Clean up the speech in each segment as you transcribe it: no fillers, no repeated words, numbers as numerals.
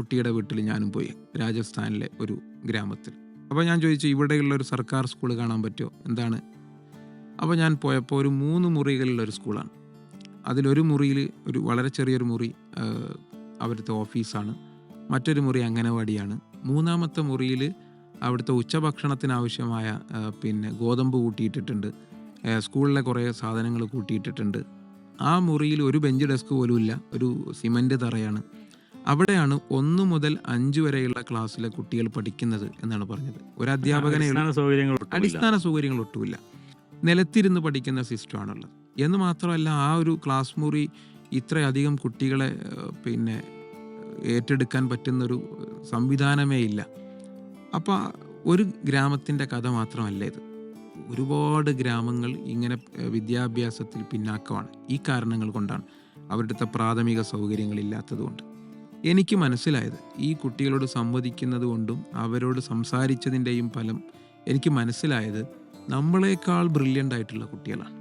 കുട്ടിയുടെ വീട്ടിൽ ഞാനും പോയി, രാജസ്ഥാനിലെ ഒരു ഗ്രാമത്തിൽ. അപ്പോൾ ഞാൻ ചോദിച്ചു, ഇവിടെയുള്ള ഒരു സർക്കാർ സ്കൂൾ കാണാൻ പറ്റുമോ, എന്താണ്? അപ്പോൾ ഞാൻ പോയപ്പോൾ ഒരു 3 മുറികളുള്ള ഒരു സ്കൂളാണ്. അതിലൊരു മുറിയിൽ ഒരു വളരെ ചെറിയൊരു മുറി അവിടുത്തെ ഓഫീസാണ്, മറ്റൊരു മുറി അംഗനവാടിയാണ്, മൂന്നാമത്തെ മുറിയിൽ അവിടുത്തെ ഉച്ചഭക്ഷണത്തിനാവശ്യമായ ഗോതമ്പ് കൂട്ടിയിട്ടിട്ടുണ്ട്, സ്കൂളിലെ കുറേ സാധനങ്ങൾ കൂട്ടിയിട്ടിട്ടുണ്ട്. ആ മുറിയിൽ ഒരു ബെഞ്ച് ഡെസ്ക് പോലും ഇല്ല, ഒരു സിമൻറ്റ് തറയാണ്. അവിടെയാണ് 1 മുതൽ 5 വരെയുള്ള ക്ലാസ്സിലെ കുട്ടികൾ പഠിക്കുന്നത് എന്നാണ് പറഞ്ഞത്. ഒരു അധ്യാപകനെ അടിസ്ഥാന സൗകര്യങ്ങൾ ഒട്ടുമില്ല, നിലത്തിരുന്ന് പഠിക്കുന്ന സിസ്റ്റമാണുള്ളത്. എന്ന് മാത്രമല്ല, ആ ഒരു ക്ലാസ് മുറി ഇത്രയധികം കുട്ടികളെ ഏറ്റെടുക്കാൻ പറ്റുന്നൊരു സംവിധാനമേ ഇല്ല. അപ്പോൾ ഒരു ഗ്രാമത്തിൻ്റെ കഥ മാത്രമല്ല ഇത്. ഒരുപാട് ഗ്രാമങ്ങൾ ഇങ്ങനെ വിദ്യാഭ്യാസത്തിൽ പിന്നാക്കമാണ്. ഈ കാരണങ്ങൾ കൊണ്ടാണ്, അവരുടെ പ്രാഥമിക സൗകര്യങ്ങളില്ലാത്തത് കൊണ്ട്. എനിക്ക് മനസ്സിലായത്, ഈ കുട്ടികളോട് സംവദിക്കുന്നത് കൊണ്ടും അവരോട് സംസാരിച്ചതിൻ്റെയും ഫലം എനിക്ക് മനസ്സിലായത്, നമ്മളെക്കാൾ ബ്രില്യൻ്റ് ആയിട്ടുള്ള കുട്ടികളാണ്.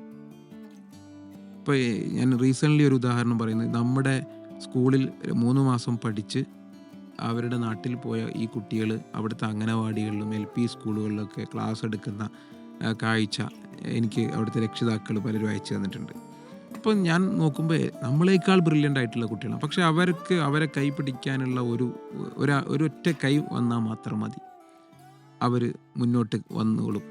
ഇപ്പോൾ ഞാൻ റീസെൻ്റ്ലി ഒരു ഉദാഹരണം പറയുന്നത്, നമ്മുടെ സ്കൂളിൽ 3 മാസം പഠിച്ച് അവരുടെ നാട്ടിൽ പോയ ഈ കുട്ടികൾ അവിടുത്തെ അംഗനവാടികളിലും LP സ്കൂളുകളിലൊക്കെ ക്ലാസ് എടുക്കുന്ന കാഴ്ച എനിക്ക് അവിടുത്തെ രക്ഷിതാക്കൾ പലരും അയച്ചു തന്നിട്ടുണ്ട്. അപ്പോൾ ഞാൻ നോക്കുമ്പോൾ നമ്മളെക്കാൾ ബ്രില്യൻ്റ് ആയിട്ടുള്ള കുട്ടികളാണ്. പക്ഷെ അവരെ കൈ പിടിക്കാനുള്ള ഒരൊറ്റ കൈ വന്നാൽ മാത്രം മതി, അവർ മുന്നോട്ട് വന്നോളും.